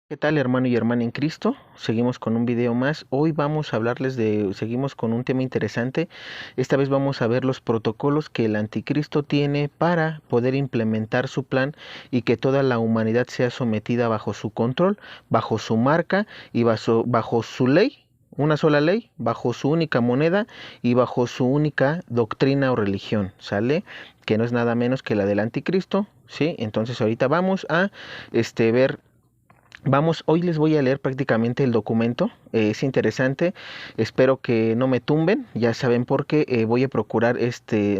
¿Qué tal, hermano y hermana en Cristo? Seguimos con un video más. Hoy vamos a seguimos con un tema interesante. Esta vez vamos a ver los protocolos que el anticristo tiene para poder implementar su plan y que toda la humanidad sea sometida bajo su control, bajo su marca y bajo su ley, una sola ley, bajo su única moneda y bajo su única doctrina o religión, ¿sale? Que no es nada menos que la del anticristo, ¿sí? Entonces ahorita vamos a ver. Hoy les voy a leer prácticamente el documento, es interesante, espero que no me tumben, ya saben por qué, voy a procurar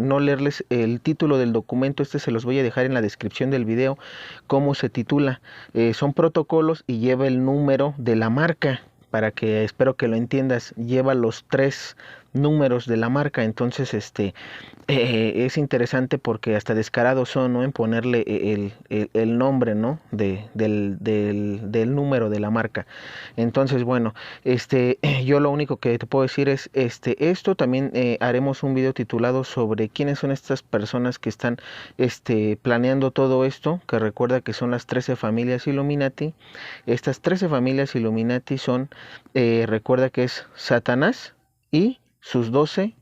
no leerles el título del documento, se los voy a dejar en la descripción del video, cómo se titula. Son protocolos y lleva el número de la marca, para que espero que lo entiendas, lleva los tres números de la marca. Entonces es interesante porque hasta descarados son, ¿no?, en ponerle el nombre, ¿no?, del número de la marca. Entonces, bueno, yo lo único que te puedo decir es esto. También haremos un video titulado sobre quiénes son estas personas que están planeando todo esto, que recuerda que son las 13 familias Illuminati. Estas 13 familias Illuminati son, recuerda que es Satanás y sus 12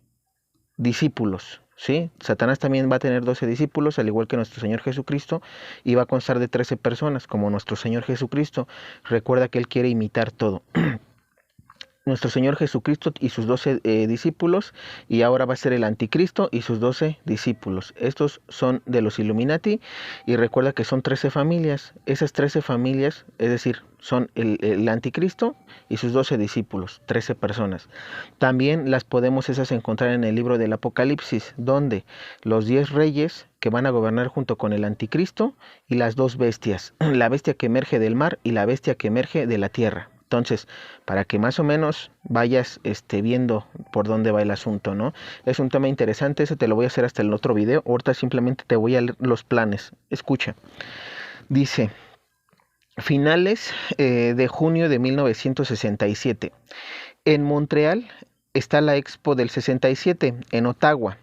discípulos, ¿sí? Satanás también va a tener 12 discípulos, al igual que nuestro Señor Jesucristo, y va a constar de 13 personas, como nuestro Señor Jesucristo. Recuerda que Él quiere imitar todo. Nuestro Señor Jesucristo y sus 12 discípulos, y ahora va a ser el anticristo y sus 12 discípulos. Estos son de los Illuminati, y recuerda que son 13 familias. Esas 13 familias, es decir, son el anticristo y sus 12 discípulos, 13 personas. También las podemos esas encontrar en el libro del Apocalipsis, donde los 10 reyes que van a gobernar junto con el anticristo y las dos bestias, la bestia que emerge del mar y la bestia que emerge de la tierra. Entonces, para que más o menos vayas viendo por dónde va el asunto, ¿no? Es un tema interesante, ese te lo voy a hacer hasta el otro video. Ahorita simplemente te voy a leer los planes. Escucha. Dice, finales de junio de 1967. En Montreal está la Expo del 67, en Ottawa.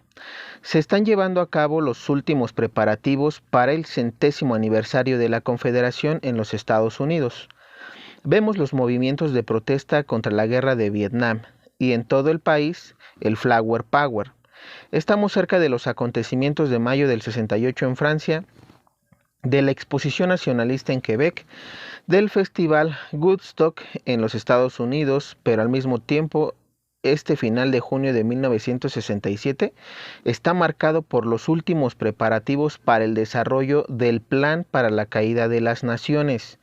Se están llevando a cabo los últimos preparativos para el 100º aniversario de la Confederación en los Estados Unidos. Vemos los movimientos de protesta contra la guerra de Vietnam y en todo el país el Flower Power. Estamos cerca de los acontecimientos de mayo del 68 en Francia, de la Exposición Nacionalista en Quebec, del Festival Woodstock en los Estados Unidos, pero al mismo tiempo este final de junio de 1967 está marcado por los últimos preparativos para el desarrollo del Plan para la Caída de las Naciones,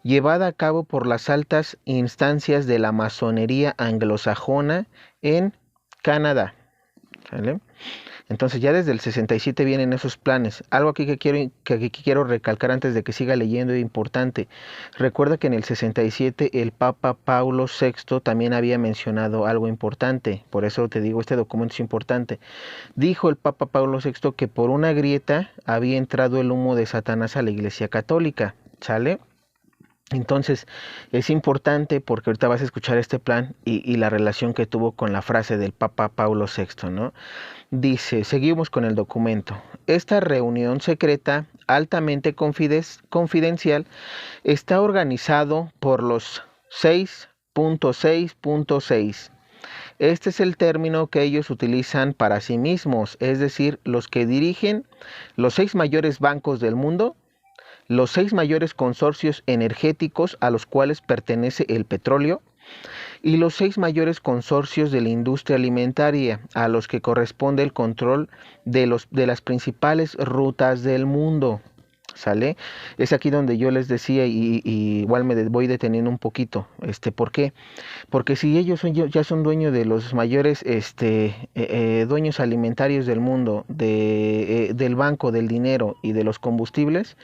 llevada a cabo por las altas instancias de la masonería anglosajona en Canadá. ¿Vale? Entonces ya desde el 67 vienen esos planes. Algo aquí que quiero recalcar antes de que siga leyendo es importante. Recuerda que en el 67 el Papa Paulo VI también había mencionado algo importante. Por eso te digo, este documento es importante. Dijo el Papa Paulo VI que por una grieta había entrado el humo de Satanás a la Iglesia Católica. ¿Sale? Entonces es importante porque ahorita vas a escuchar este plan y la relación que tuvo con la frase del Papa Paulo VI, ¿no? Dice, seguimos con el documento. Esta reunión secreta altamente confidencial está organizado por los 6.6.6. Este es el término que ellos utilizan para sí mismos, es decir, los que dirigen los 6 mayores bancos del mundo, los 6 mayores consorcios energéticos a los cuales pertenece el petróleo y los 6 mayores consorcios de la industria alimentaria a los que corresponde el control de las principales rutas del mundo. ¿Sale? Es aquí donde yo les decía y igual me voy deteniendo un poquito. ¿Por qué? Porque si ellos ya son dueños de los mayores dueños alimentarios del mundo, del banco, del dinero y de los combustibles,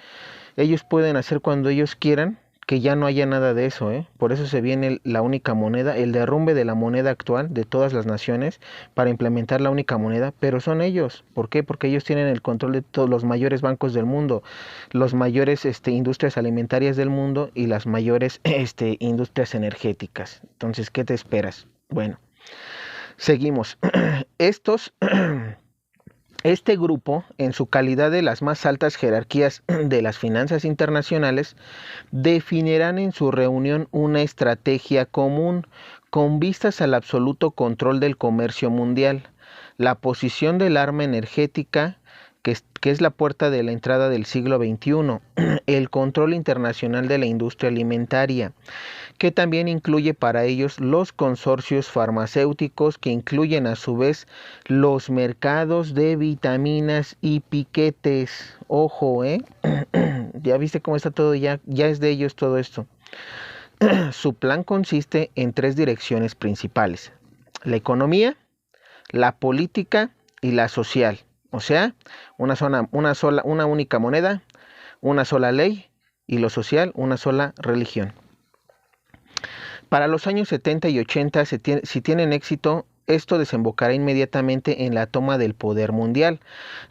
ellos pueden hacer cuando ellos quieran que ya no haya nada de eso, ¿eh? Por eso se viene la única moneda, el derrumbe de la moneda actual de todas las naciones para implementar la única moneda, pero son ellos. ¿Por qué? Porque ellos tienen el control de todos los mayores bancos del mundo, los mayores industrias alimentarias del mundo y las mayores industrias energéticas. Entonces, ¿qué te esperas? Bueno, seguimos. Estos Este grupo, en su calidad de las más altas jerarquías de las finanzas internacionales, definirán en su reunión una estrategia común con vistas al absoluto control del comercio mundial, la posición del arma energética, que es la puerta de la entrada del siglo XXI, el control internacional de la industria alimentaria, que también incluye para ellos los consorcios farmacéuticos, que incluyen a su vez los mercados de vitaminas y piquetes. Ojo, ya viste cómo está todo, ya es de ellos todo esto. Su plan consiste en tres direcciones principales: la economía, la política y la social. O sea, una única moneda, una sola ley, y lo social, una sola religión. Para los años 70 y 80, si tienen éxito, esto desembocará inmediatamente en la toma del poder mundial,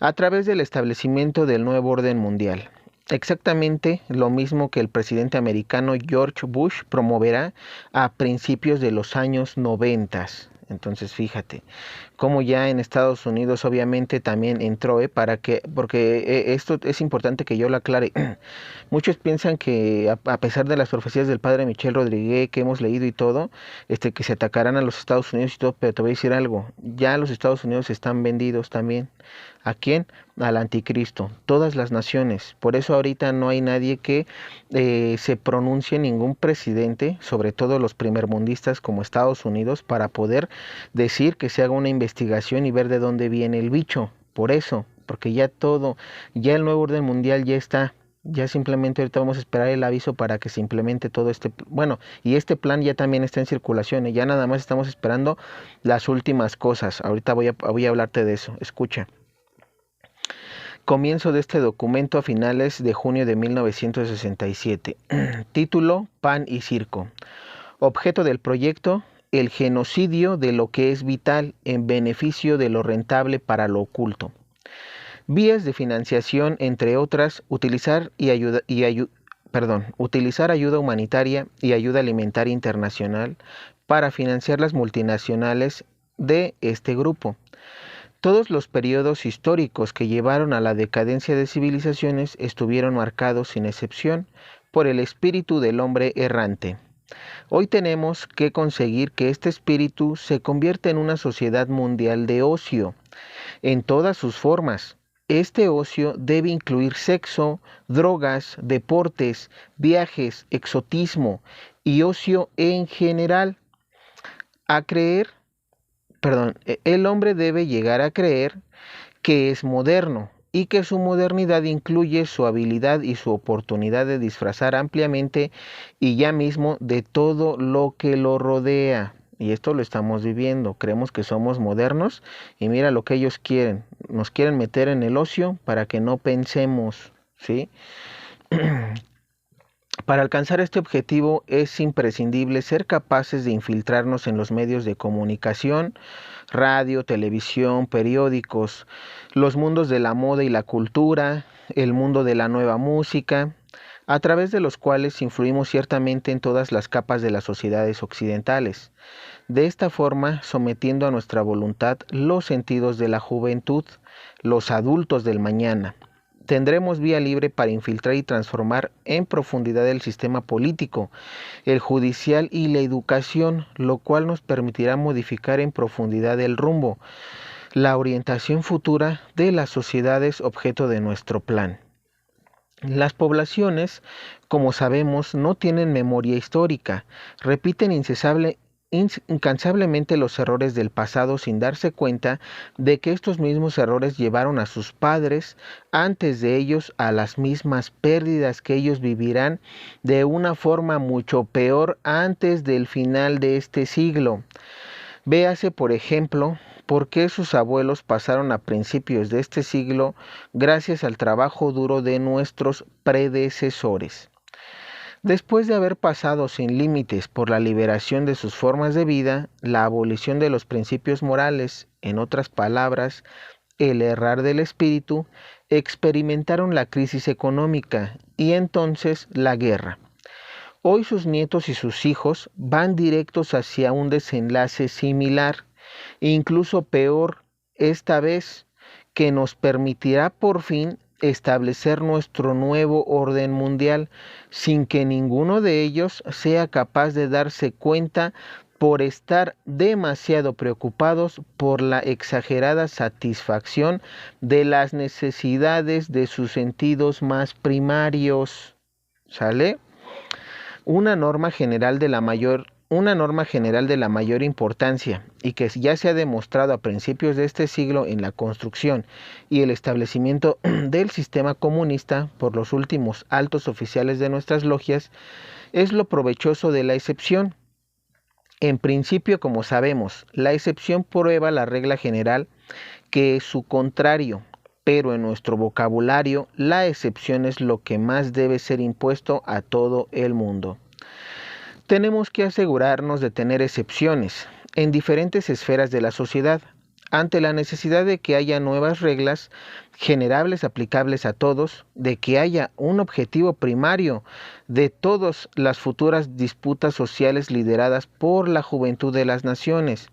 a través del establecimiento del nuevo orden mundial. Exactamente lo mismo que el presidente americano George Bush promoverá a principios de los años 90. Entonces, fíjate, como ya en Estados Unidos obviamente también entró, porque esto es importante que yo lo aclare. Muchos piensan que a pesar de las profecías del padre Michel Rodríguez que hemos leído y todo, que se atacarán a los Estados Unidos y todo, pero te voy a decir algo, ya los Estados Unidos están vendidos también. ¿A quién? Al anticristo, todas las naciones. Por eso ahorita no hay nadie que se pronuncie, ningún presidente, sobre todo los primermundistas como Estados Unidos, para poder decir que se haga una investigación y ver de dónde viene el bicho. Por eso, porque ya todo, ya el nuevo orden mundial ya está. Ya simplemente ahorita vamos a esperar el aviso para que se implemente todo bueno, y este plan ya también está en circulación, ya nada más estamos esperando las últimas cosas. Ahorita voy a hablarte de eso. Escucha. Comienzo de este documento a finales de junio de 1967. Título: Pan y Circo. Objeto del proyecto: el genocidio de lo que es vital en beneficio de lo rentable para lo oculto. Vías de financiación, entre otras: utilizar ayuda humanitaria y ayuda alimentaria internacional para financiar las multinacionales de este grupo. Todos los periodos históricos que llevaron a la decadencia de civilizaciones estuvieron marcados, sin excepción, por el espíritu del hombre errante. Hoy tenemos que conseguir que este espíritu se convierta en una sociedad mundial de ocio, en todas sus formas. Este ocio debe incluir sexo, drogas, deportes, viajes, exotismo y ocio en general. El hombre debe llegar a creer que es moderno y que su modernidad incluye su habilidad y su oportunidad de disfrazar ampliamente y ya mismo de todo lo que lo rodea. Y esto lo estamos viviendo. Creemos que somos modernos y mira lo que ellos quieren. Nos quieren meter en el ocio para que no pensemos, ¿sí? Para alcanzar este objetivo es imprescindible ser capaces de infiltrarnos en los medios de comunicación, radio, televisión, periódicos, los mundos de la moda y la cultura, el mundo de la nueva música, a través de los cuales influimos ciertamente en todas las capas de las sociedades occidentales. De esta forma, sometiendo a nuestra voluntad los sentidos de la juventud, los adultos del mañana. Tendremos vía libre para infiltrar y transformar en profundidad el sistema político, el judicial y la educación, lo cual nos permitirá modificar en profundidad el rumbo, la orientación futura de las sociedades objeto de nuestro plan. Las poblaciones, como sabemos, no tienen memoria histórica, repiten incansablemente los errores del pasado sin darse cuenta de que estos mismos errores llevaron a sus padres antes de ellos a las mismas pérdidas que ellos vivirán de una forma mucho peor antes del final de este siglo. Véase, por ejemplo, por qué sus abuelos pasaron a principios de este siglo gracias al trabajo duro de nuestros predecesores. Después de haber pasado sin límites por la liberación de sus formas de vida, la abolición de los principios morales, en otras palabras, el errar del espíritu, experimentaron la crisis económica y entonces la guerra. Hoy sus nietos y sus hijos van directos hacia un desenlace similar, incluso peor esta vez, que nos permitirá por fin establecer nuestro nuevo orden mundial sin que ninguno de ellos sea capaz de darse cuenta por estar demasiado preocupados por la exagerada satisfacción de las necesidades de sus sentidos más primarios. ¿Sale? Una norma general de la mayor importancia y que ya se ha demostrado a principios de este siglo en la construcción y el establecimiento del sistema comunista por los últimos altos oficiales de nuestras logias es lo provechoso de la excepción. En principio, como sabemos, la excepción prueba la regla general que es su contrario, pero en nuestro vocabulario la excepción es lo que más debe ser impuesto a todo el mundo. Tenemos que asegurarnos de tener excepciones en diferentes esferas de la sociedad, ante la necesidad de que haya nuevas reglas generables aplicables a todos, de que haya un objetivo primario de todas las futuras disputas sociales lideradas por la juventud de las naciones.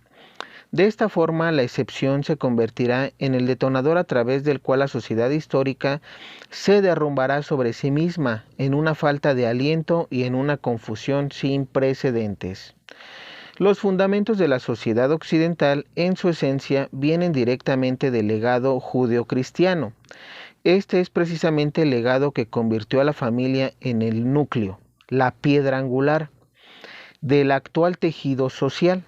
De esta forma, la excepción se convertirá en el detonador a través del cual la sociedad histórica se derrumbará sobre sí misma en una falta de aliento y en una confusión sin precedentes. Los fundamentos de la sociedad occidental, en su esencia, vienen directamente del legado judeocristiano. Este es precisamente el legado que convirtió a la familia en el núcleo, la piedra angular, del actual tejido social.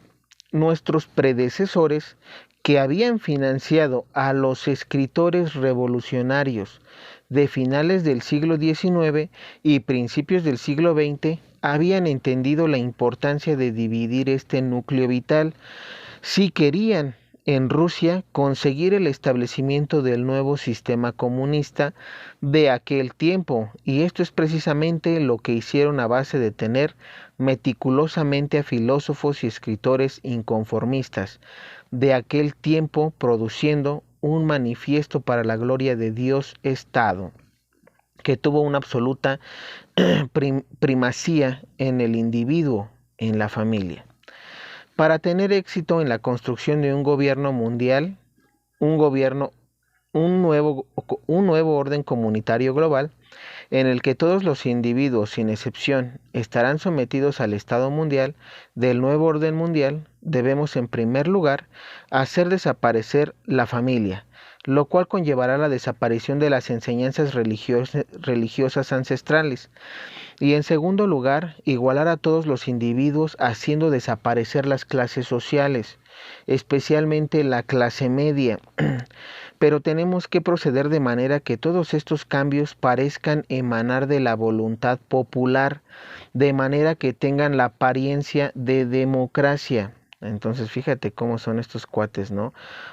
Nuestros predecesores, que habían financiado a los escritores revolucionarios de finales del siglo XIX y principios del siglo XX, habían entendido la importancia de dividir este núcleo vital si querían en Rusia conseguir el establecimiento del nuevo sistema comunista de aquel tiempo, y esto es precisamente lo que hicieron a base de tener meticulosamente a filósofos y escritores inconformistas de aquel tiempo produciendo un manifiesto para la gloria de Dios Estado, que tuvo una absoluta primacía en el individuo, en la familia. Para tener éxito en la construcción de un gobierno mundial, un nuevo orden comunitario global, en el que todos los individuos, sin excepción, estarán sometidos al Estado mundial del nuevo orden mundial, debemos en primer lugar hacer desaparecer la familia, lo cual conllevará la desaparición de las enseñanzas religiosas ancestrales. Y en segundo lugar, igualar a todos los individuos haciendo desaparecer las clases sociales, especialmente la clase media. Pero tenemos que proceder de manera que todos estos cambios parezcan emanar de la voluntad popular, de manera que tengan la apariencia de democracia. Entonces fíjate cómo son estos cuates, ¿no?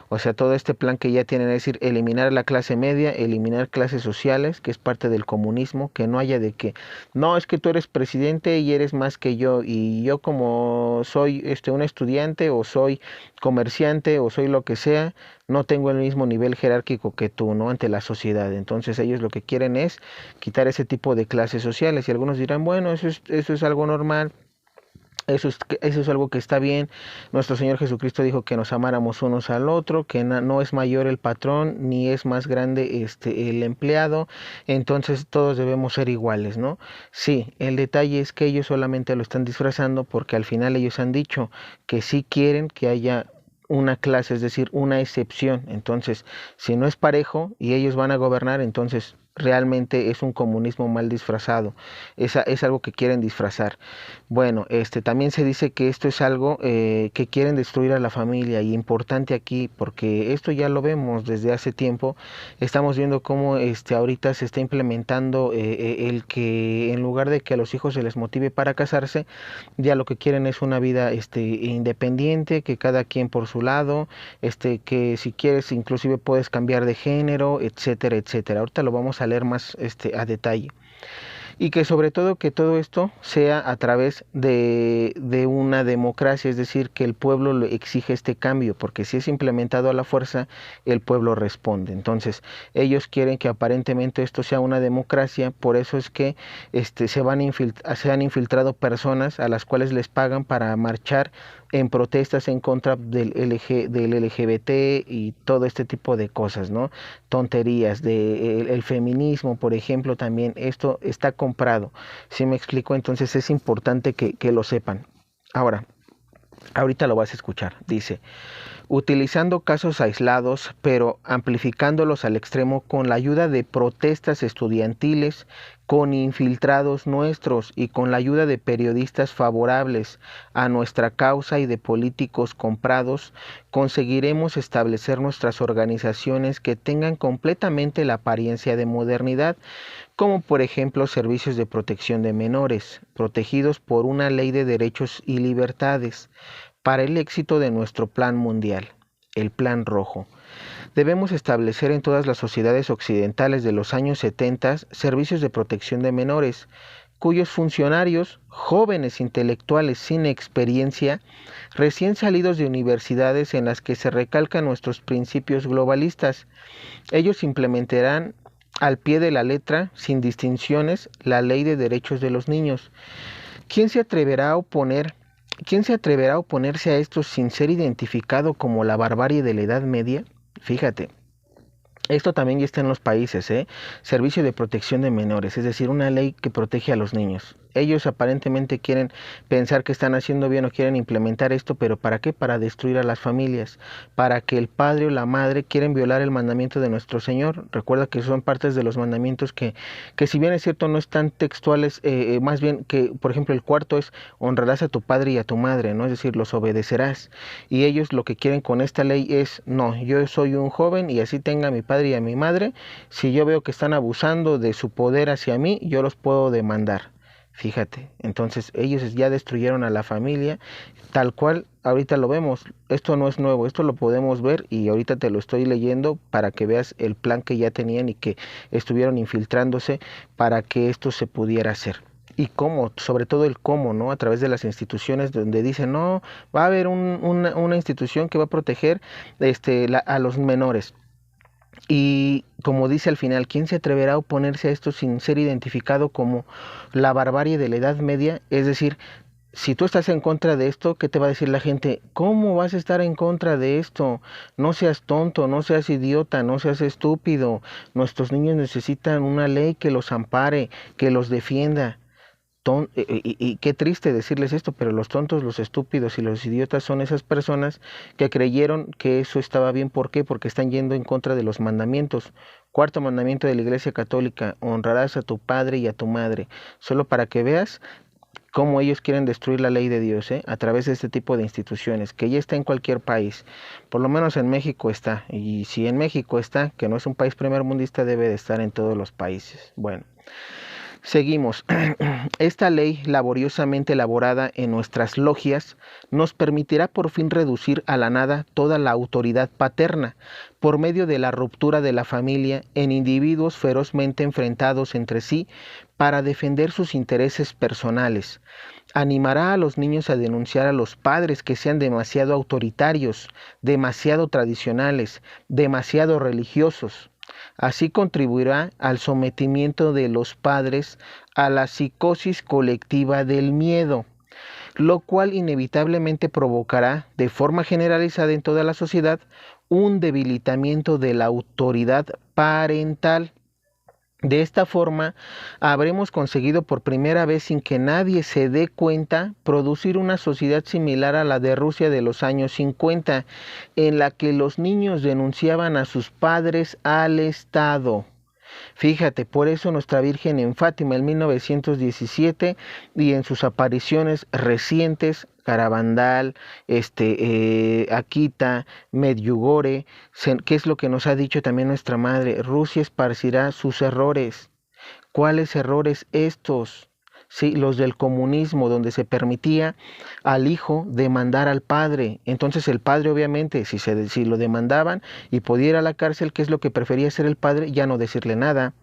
O sea, todo este plan que ya tienen, es decir, eliminar la clase media, eliminar clases sociales, que es parte del comunismo, que no haya de que, no, es que tú eres presidente y eres más que yo, y yo como soy un estudiante o soy comerciante o soy lo que sea, no tengo el mismo nivel jerárquico que tú, ¿no? Ante la sociedad. Entonces ellos lo que quieren es quitar ese tipo de clases sociales, y algunos dirán, bueno, eso es algo normal. Eso es algo que está bien. Nuestro Señor Jesucristo dijo que nos amáramos unos al otro, que no es mayor el patrón ni es más grande el empleado, entonces todos debemos ser iguales, ¿no? Sí, el detalle es que ellos solamente lo están disfrazando porque al final ellos han dicho que sí quieren que haya una clase, es decir, una excepción. Entonces, si no es parejo y ellos van a gobernar, entonces realmente es un comunismo mal disfrazado, es algo que quieren disfrazar. Bueno, también se dice que esto es algo que quieren destruir a la familia, y importante aquí porque esto ya lo vemos desde hace tiempo. Estamos viendo cómo ahorita se está implementando el que en lugar de que a los hijos se les motive para casarse, ya lo que quieren es una vida independiente, que cada quien por su lado, que si quieres inclusive puedes cambiar de género, etcétera, etcétera. Ahorita lo vamos a leer más a detalle. y que sobre todo que todo esto sea a través de una democracia, es decir, que el pueblo lo exige este cambio, porque si es implementado a la fuerza, el pueblo responde. Entonces, ellos quieren que aparentemente esto sea una democracia, por eso es que se han infiltrado personas a las cuales les pagan para marchar en protestas en contra del LGBT y todo este tipo de cosas, ¿no? Tonterías, el feminismo, por ejemplo, también esto está comprado. ¿Sí me explico? Entonces es importante que lo sepan. Ahora, ahorita lo vas a escuchar. Dice, utilizando casos aislados, pero amplificándolos al extremo con la ayuda de protestas estudiantiles, con infiltrados nuestros y con la ayuda de periodistas favorables a nuestra causa y de políticos comprados, conseguiremos establecer nuestras organizaciones que tengan completamente la apariencia de modernidad, como por ejemplo servicios de protección de menores, protegidos por una ley de derechos y libertades, para el éxito de nuestro plan mundial, el Plan Rojo. Debemos establecer en todas las sociedades occidentales de los años 70 servicios de protección de menores, cuyos funcionarios, jóvenes intelectuales sin experiencia, recién salidos de universidades en las que se recalcan nuestros principios globalistas, ellos implementarán al pie de la letra, sin distinciones, la ley de derechos de los niños. ¿Quién se atreverá a oponerse a esto sin ser identificado como la barbarie de la Edad Media? Fíjate, esto también ya está en los países, ¿eh? Servicio de protección de menores, es decir, una ley que protege a los niños. Ellos aparentemente quieren pensar que están haciendo bien o quieren implementar esto, pero ¿para qué? Para destruir a las familias, para que el padre o la madre quieren violar el mandamiento de nuestro Señor. Recuerda que son partes de los mandamientos que si bien es cierto no están textuales, más bien que, por ejemplo, el cuarto es honrarás a tu padre y a tu madre, ¿no? Es decir, los obedecerás. Y ellos lo que quieren con esta ley es, no, yo soy un joven y así tenga a mi padre y a mi madre, si yo veo que están abusando de su poder hacia mí, yo los puedo demandar. Fíjate, entonces ellos ya destruyeron a la familia, tal cual ahorita lo vemos. Esto no es nuevo, esto lo podemos ver y ahorita te lo estoy leyendo para que veas el plan que ya tenían y que estuvieron infiltrándose para que esto se pudiera hacer. Y cómo, sobre todo el cómo, ¿no? A través de las instituciones donde dicen, no, va a haber una institución que va a proteger a los menores. Y como dice al final, ¿quién se atreverá a oponerse a esto sin ser identificado como la barbarie de la Edad Media? Es decir, si tú estás en contra de esto, ¿qué te va a decir la gente? ¿Cómo vas a estar en contra de esto? No seas tonto, no seas idiota, no seas estúpido. Nuestros niños necesitan una ley que los ampare, que los defienda. Y qué triste decirles esto, pero los tontos, los estúpidos y los idiotas son esas personas que creyeron que eso estaba bien. ¿Por qué? Porque están yendo en contra de los mandamientos. Cuarto mandamiento de la Iglesia Católica, honrarás a tu padre y a tu madre. Solo para que veas cómo ellos quieren destruir la ley de Dios, a través de este tipo de instituciones, que ya está en cualquier país. Por lo menos en México está. Y si en México está, que no es un país primermundista, debe de estar en todos los países. Bueno. Seguimos. Esta ley laboriosamente elaborada en nuestras logias nos permitirá por fin reducir a la nada toda la autoridad paterna por medio de la ruptura de la familia en individuos ferozmente enfrentados entre sí para defender sus intereses personales. Animará a los niños a denunciar a los padres que sean demasiado autoritarios, demasiado tradicionales, demasiado religiosos. Así contribuirá al sometimiento de los padres a la psicosis colectiva del miedo, lo cual inevitablemente provocará de forma generalizada en toda la sociedad un debilitamiento de la autoridad parental. De esta forma, habremos conseguido por primera vez, sin que nadie se dé cuenta, producir una sociedad similar a la de Rusia de los años 50, en la que los niños denunciaban a sus padres al Estado. Fíjate, por eso nuestra Virgen en Fátima en 1917 y en sus apariciones recientes, Garabandal, Akita, Medjugorje, ¿qué es lo que nos ha dicho también nuestra madre? Rusia esparcirá sus errores. ¿Cuáles errores estos? Sí, los del comunismo, donde se permitía al hijo demandar al padre. Entonces el padre, obviamente, si lo demandaban y podía ir a la cárcel, ¿qué es lo que prefería hacer el padre? Ya no decirle nada.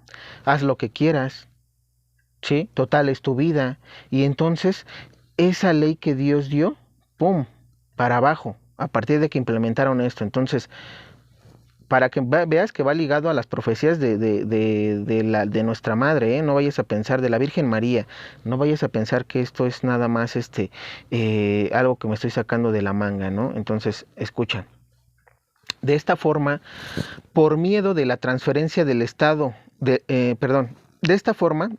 Haz lo que quieras. ¿sí? Total, es tu vida. Y entonces, esa ley que Dios dio, ¡pum!, para abajo, a partir de que implementaron esto. Entonces, para que veas que va ligado a las profecías de nuestra madre, ¿eh? No vayas a pensar de la Virgen María, no vayas a pensar que esto es nada más algo que me estoy sacando de la manga, ¿no? Entonces, escucha. De esta forma, por miedo de la transferencia del Estado, de esta forma,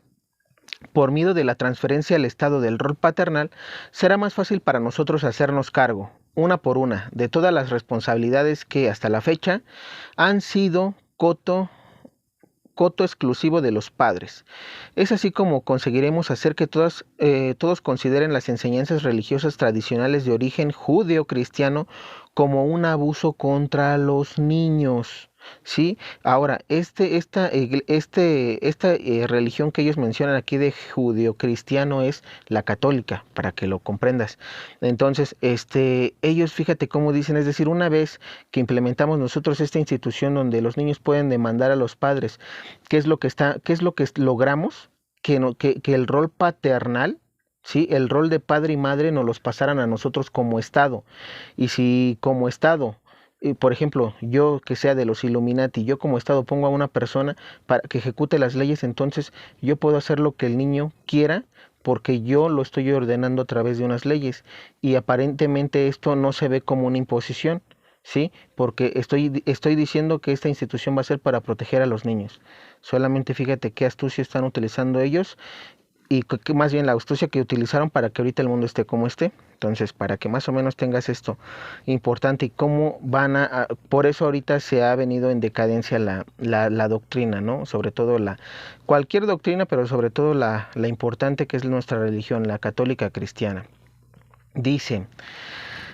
por miedo de la transferencia al Estado del rol paternal, será más fácil para nosotros hacernos cargo, una por una, de todas las responsabilidades que hasta la fecha han sido coto exclusivo de los padres. Es así como conseguiremos hacer que todos consideren las enseñanzas religiosas tradicionales de origen judeo-cristiano como un abuso contra los niños. ¿Sí? Ahora, esta religión que ellos mencionan aquí de judeo-cristiano es la católica, para que lo comprendas. Entonces, ellos, fíjate cómo dicen, es decir, una vez que implementamos nosotros esta institución donde los niños pueden demandar a los padres, ¿qué es lo que logramos? Que el rol paternal, ¿sí? El rol de padre y madre nos los pasaran a nosotros como Estado. Y si como Estado, por ejemplo, yo que sea de los Illuminati, yo como Estado pongo a una persona para que ejecute las leyes, entonces yo puedo hacer lo que el niño quiera porque yo lo estoy ordenando a través de unas leyes y aparentemente esto no se ve como una imposición, ¿sí? Porque estoy diciendo que esta institución va a ser para proteger a los niños. Solamente fíjate qué astucia están utilizando ellos y que más bien la astucia que utilizaron para que ahorita el mundo esté como esté. Entonces, para que más o menos tengas esto importante y cómo por eso ahorita se ha venido en decadencia la doctrina, ¿no? Sobre todo cualquier doctrina, pero sobre todo la importante que es nuestra religión, la católica cristiana. Dice: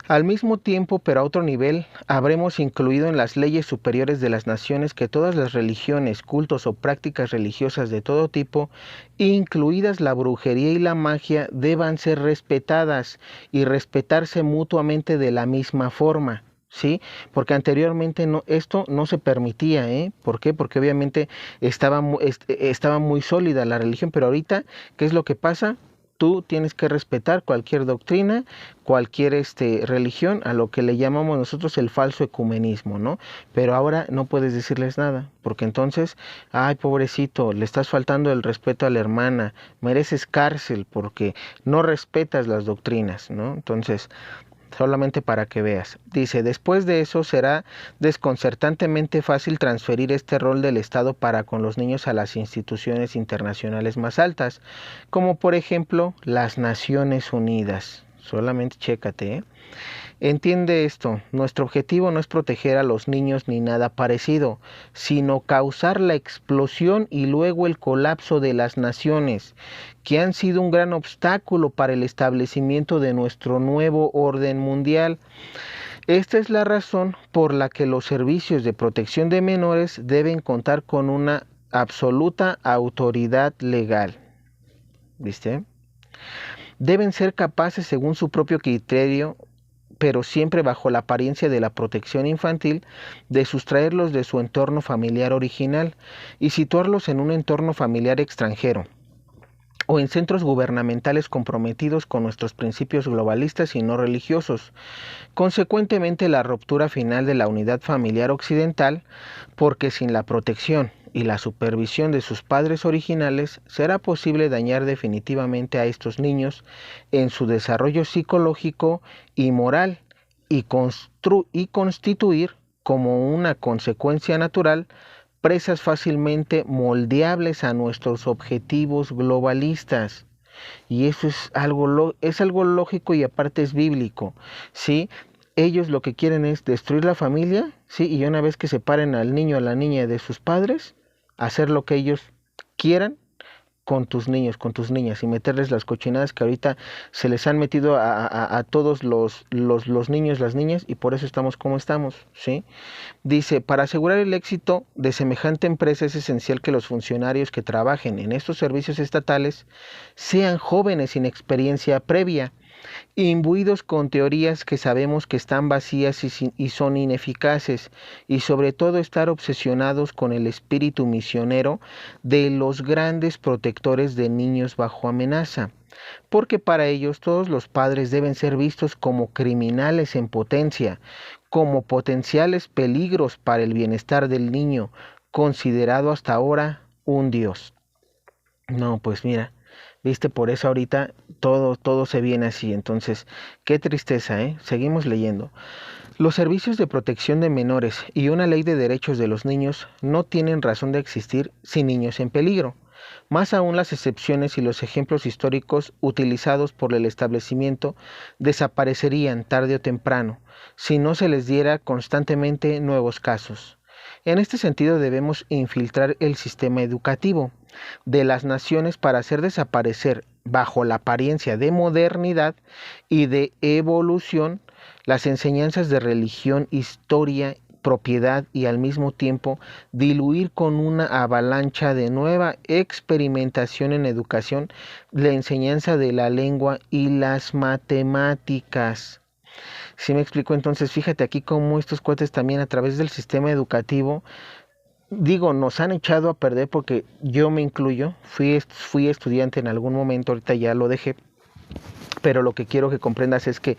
al mismo tiempo, pero a otro nivel, habremos incluido en las leyes superiores de las naciones que todas las religiones, cultos o prácticas religiosas de todo tipo, incluidas la brujería y la magia, deban ser respetadas y respetarse mutuamente de la misma forma. ¿Sí? Porque anteriormente esto no se permitía, ¿eh? ¿Por qué? Porque obviamente estaba muy sólida la religión, pero ahorita, ¿qué es lo que pasa? Tú tienes que respetar cualquier doctrina, cualquier religión, a lo que le llamamos nosotros el falso ecumenismo, ¿no? Pero ahora no puedes decirles nada, porque entonces, ay, pobrecito, le estás faltando el respeto a la hermana, mereces cárcel porque no respetas las doctrinas, ¿no? Entonces, solamente para que veas. Dice: después de eso será desconcertantemente fácil transferir este rol del Estado para con los niños a las instituciones internacionales más altas, como por ejemplo las Naciones Unidas. Solamente chécate, ¿eh? Entiende esto, nuestro objetivo no es proteger a los niños ni nada parecido, sino causar la explosión y luego el colapso de las naciones, que han sido un gran obstáculo para el establecimiento de nuestro nuevo orden mundial. Esta es la razón por la que los servicios de protección de menores deben contar con una absoluta autoridad legal. ¿Viste? Deben ser capaces, según su propio criterio, pero siempre bajo la apariencia de la protección infantil, de sustraerlos de su entorno familiar original y situarlos en un entorno familiar extranjero o en centros gubernamentales comprometidos con nuestros principios globalistas y no religiosos. Consecuentemente, la ruptura final de la unidad familiar occidental, porque sin la protección y la supervisión de sus padres originales, será posible dañar definitivamente a estos niños en su desarrollo psicológico y moral y constituir, como una consecuencia natural, presas fácilmente moldeables a nuestros objetivos globalistas. Y eso es algo lógico y aparte es bíblico, ¿sí? Ellos lo que quieren es destruir la familia, ¿sí? Y una vez que separen al niño o a la niña de sus padres, hacer lo que ellos quieran con tus niños, con tus niñas y meterles las cochinadas que ahorita se les han metido a todos los niños, las niñas, y por eso estamos como estamos, ¿sí? Dice: para asegurar el éxito de semejante empresa es esencial que los funcionarios que trabajen en estos servicios estatales sean jóvenes sin experiencia previa imbuidos con teorías que sabemos que están vacías y son ineficaces, y sobre todo estar obsesionados con el espíritu misionero de los grandes protectores de niños bajo amenaza, porque para ellos todos los padres deben ser vistos como criminales en potencia, como potenciales peligros para el bienestar del niño, considerado hasta ahora un dios. No, pues mira, viste, por eso ahorita todo se viene así. Entonces, qué tristeza, ¿eh? Seguimos leyendo. Los servicios de protección de menores y una ley de derechos de los niños no tienen razón de existir sin niños en peligro. Más aún las excepciones y los ejemplos históricos utilizados por el establecimiento desaparecerían tarde o temprano si no se les diera constantemente nuevos casos. En este sentido debemos infiltrar el sistema educativo de las naciones para hacer desaparecer, bajo la apariencia de modernidad y de evolución, las enseñanzas de religión, historia, propiedad y al mismo tiempo diluir con una avalancha de nueva experimentación en educación la enseñanza de la lengua y las matemáticas. ¿Sí me explico? Entonces, fíjate aquí cómo estos cuates también a través del sistema educativo, digo, nos han echado a perder porque yo me incluyo, fui estudiante en algún momento, ahorita ya lo dejé, pero lo que quiero que comprendas es que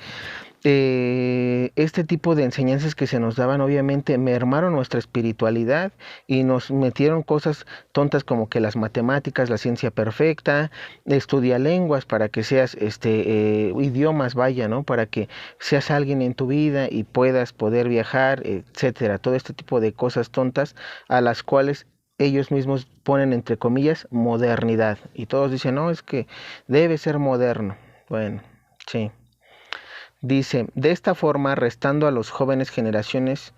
este tipo de enseñanzas que se nos daban obviamente mermaron nuestra espiritualidad y nos metieron cosas tontas como que las matemáticas, la ciencia perfecta, estudia lenguas para que seas idiomas, vaya, ¿no? Para que seas alguien en tu vida y puedas poder viajar, etcétera. Todo este tipo de cosas tontas a las cuales ellos mismos ponen entre comillas modernidad y todos dicen, no, es que debe ser moderno. Bueno, sí. Dice, de esta forma, restando de los jóvenes generaciones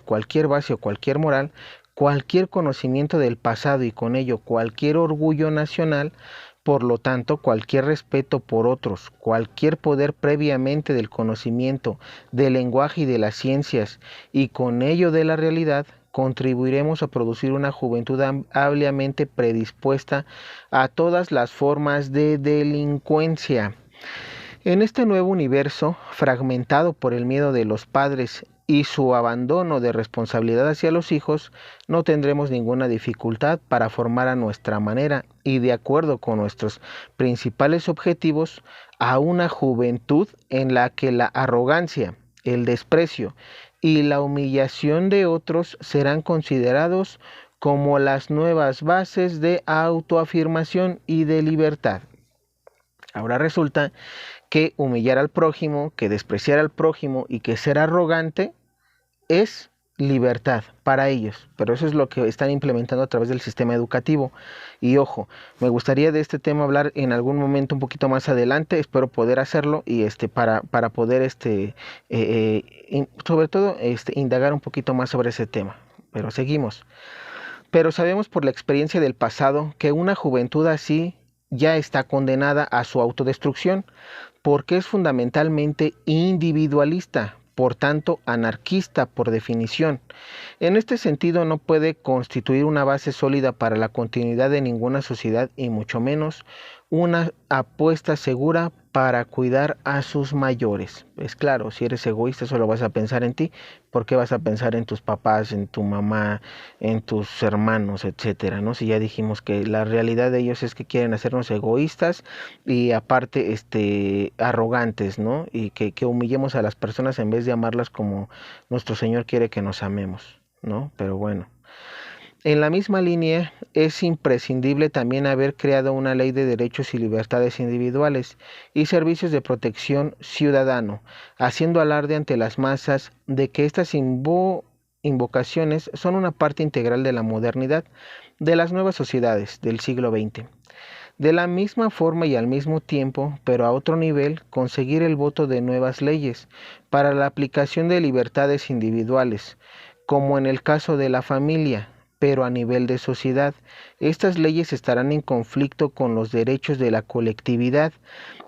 cualquier base o cualquier moral, cualquier conocimiento del pasado y con ello cualquier orgullo nacional, por lo tanto, cualquier respeto por otros, cualquier poder previamente del conocimiento, del lenguaje y de las ciencias, y con ello de la realidad, contribuiremos a producir una juventud ampliamente predispuesta a todas las formas de delincuencia. En este nuevo universo, fragmentado por el miedo de los padres y su abandono de responsabilidad hacia los hijos, no tendremos ninguna dificultad para formar a nuestra manera y de acuerdo con nuestros principales objetivos a una juventud en la que la arrogancia, el desprecio y la humillación de otros serán considerados como las nuevas bases de autoafirmación y de libertad. Ahora resulta que humillar al prójimo, que despreciar al prójimo y que ser arrogante es libertad para ellos, pero eso es lo que están implementando a través del sistema educativo. Y ojo, me gustaría de este tema hablar en algún momento un poquito más adelante, espero poder hacerlo y para poder sobre todo indagar un poquito más sobre ese tema. Pero seguimos. Pero sabemos por la experiencia del pasado que una juventud así ya está condenada a su autodestrucción, porque es fundamentalmente individualista, por tanto anarquista por definición. En este sentido no puede constituir una base sólida para la continuidad de ninguna sociedad y mucho menos una apuesta segura para cuidar a sus mayores. Es claro, si eres egoísta solo vas a pensar en ti, ¿por qué vas a pensar en tus papás, en tu mamá, en tus hermanos, etcétera, ¿no? Si ya dijimos que la realidad de ellos es que quieren hacernos egoístas y aparte arrogantes, ¿no? Y que humillemos a las personas en vez de amarlas como nuestro Señor quiere que nos amemos, ¿no? Pero bueno. En la misma línea, es imprescindible también haber creado una ley de derechos y libertades individuales y servicios de protección ciudadano, haciendo alarde ante las masas de que estas invocaciones son una parte integral de la modernidad de las nuevas sociedades del siglo XX. De la misma forma y al mismo tiempo, pero a otro nivel, conseguir el voto de nuevas leyes para la aplicación de libertades individuales, como en el caso de la familia, pero a nivel de sociedad. Estas leyes estarán en conflicto con los derechos de la colectividad,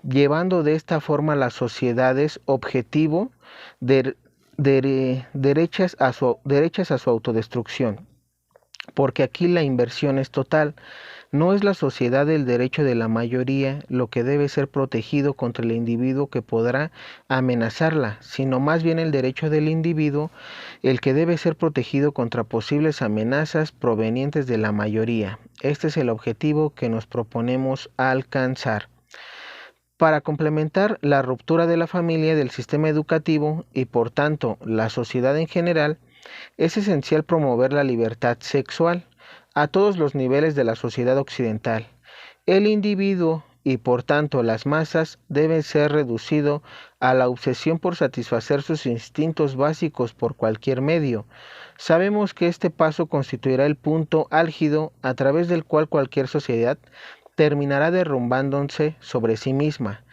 llevando de esta forma las sociedades objetivo derechas a su autodestrucción, porque aquí la inversión es total. No es la sociedad el derecho de la mayoría lo que debe ser protegido contra el individuo que podrá amenazarla, sino más bien el derecho del individuo el que debe ser protegido contra posibles amenazas provenientes de la mayoría. Este es el objetivo que nos proponemos alcanzar. Para complementar la ruptura de la familia del sistema educativo y por tanto la sociedad en general, es esencial promover la libertad sexual a todos los niveles de la sociedad occidental. El individuo y por tanto las masas deben ser reducido a la obsesión por satisfacer sus instintos básicos por cualquier medio. Sabemos que este paso constituirá el punto álgido a través del cual cualquier sociedad terminará derrumbándose sobre sí misma.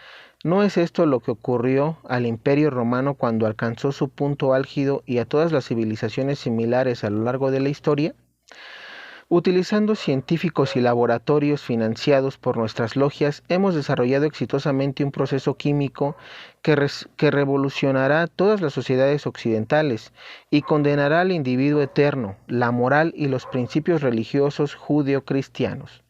¿No es esto lo que ocurrió al Imperio Romano cuando alcanzó su punto álgido y a todas las civilizaciones similares a lo largo de la historia? Utilizando científicos y laboratorios financiados por nuestras logias, hemos desarrollado exitosamente un proceso químico que revolucionará todas las sociedades occidentales y condenará al individuo eterno, la moral y los principios religiosos judeo-cristianos.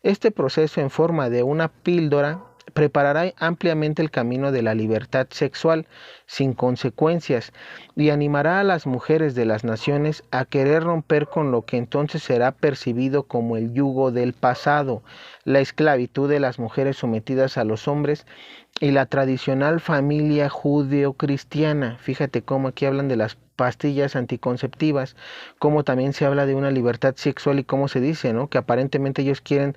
Este proceso en forma de una píldora preparará ampliamente el camino de la libertad sexual sin consecuencias y animará a las mujeres de las naciones a querer romper con lo que entonces será percibido como el yugo del pasado, la esclavitud de las mujeres sometidas a los hombres y la tradicional familia judeo-cristiana. Fíjate cómo aquí hablan de las pastillas anticonceptivas, cómo también se habla de una libertad sexual y cómo se dice, ¿no? Que aparentemente ellos quieren,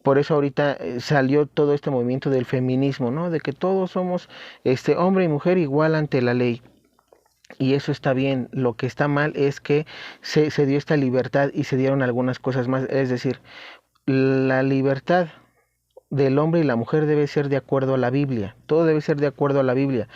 por eso ahorita salió todo este movimiento del feminismo, ¿no? De que todos somos hombre y mujer igual ante la ley. Y eso está bien. Lo que está mal es que se dio esta libertad y se dieron algunas cosas más. Es decir, la libertad del hombre y la mujer debe ser de acuerdo a la Biblia. Todo debe ser de acuerdo a la Biblia.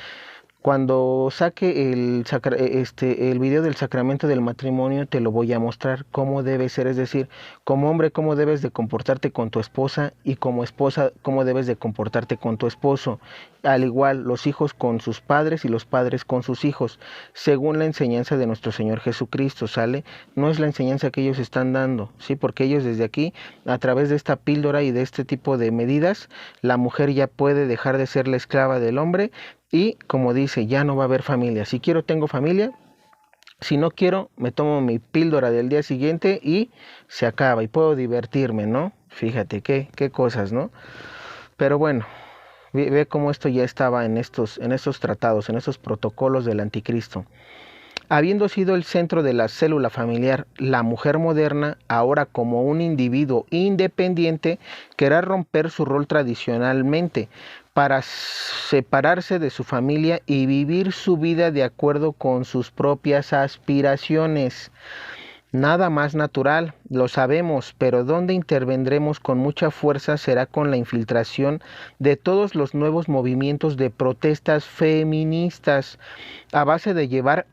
Cuando saque el video del sacramento del matrimonio, te lo voy a mostrar cómo debe ser, es decir, como hombre, cómo debes de comportarte con tu esposa y como esposa, cómo debes de comportarte con tu esposo. Al igual, los hijos con sus padres y los padres con sus hijos, según la enseñanza de nuestro Señor Jesucristo, ¿sale? No es la enseñanza que ellos están dando, ¿sí? Porque ellos desde aquí, a través de esta píldora y de este tipo de medidas, la mujer ya puede dejar de ser la esclava del hombre. Y como dice, ya no va a haber familia. Si quiero, tengo familia. Si no quiero, me tomo mi píldora del día siguiente y se acaba. Y puedo divertirme, ¿no? Fíjate qué cosas, ¿no? Pero bueno, ve cómo esto ya estaba en estos tratados, en estos protocolos del anticristo. Habiendo sido el centro de la célula familiar, la mujer moderna, ahora como un individuo independiente, querrá romper su rol tradicionalmente para separarse de su familia y vivir su vida de acuerdo con sus propias aspiraciones. Nada más natural, lo sabemos, pero donde intervendremos con mucha fuerza será con la infiltración de todos los nuevos movimientos de protestas feministas, a base de llevar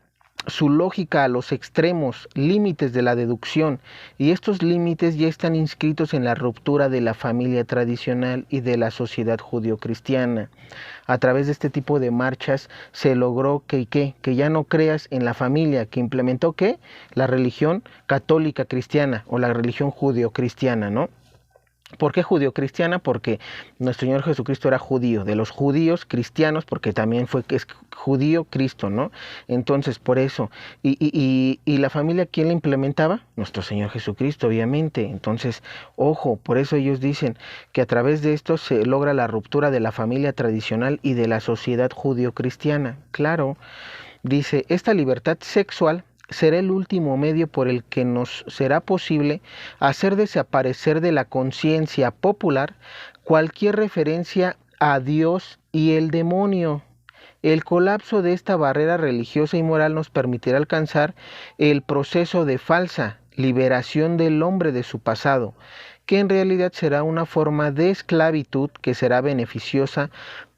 su lógica a los extremos, límites de la deducción, y estos límites ya están inscritos en la ruptura de la familia tradicional y de la sociedad judio-cristiana. A través de este tipo de marchas se logró que ya no creas en la familia, que implementó ¿qué? La religión católica cristiana o la religión judeo-cristiana, ¿no? ¿Por qué judeo-cristiana? Porque nuestro Señor Jesucristo era judío, de los judíos cristianos, porque también es judío Cristo, ¿no? Entonces, por eso. Y la familia, ¿quién la implementaba? Nuestro Señor Jesucristo, obviamente. Entonces, ojo, por eso ellos dicen que a través de esto se logra la ruptura de la familia tradicional y de la sociedad judío-cristiana. Claro, dice, esta libertad sexual será el último medio por el que nos será posible hacer desaparecer de la conciencia popular cualquier referencia a Dios y el demonio. El colapso de esta barrera religiosa y moral nos permitirá alcanzar el proceso de falsa liberación del hombre de su pasado, que en realidad será una forma de esclavitud que será beneficiosa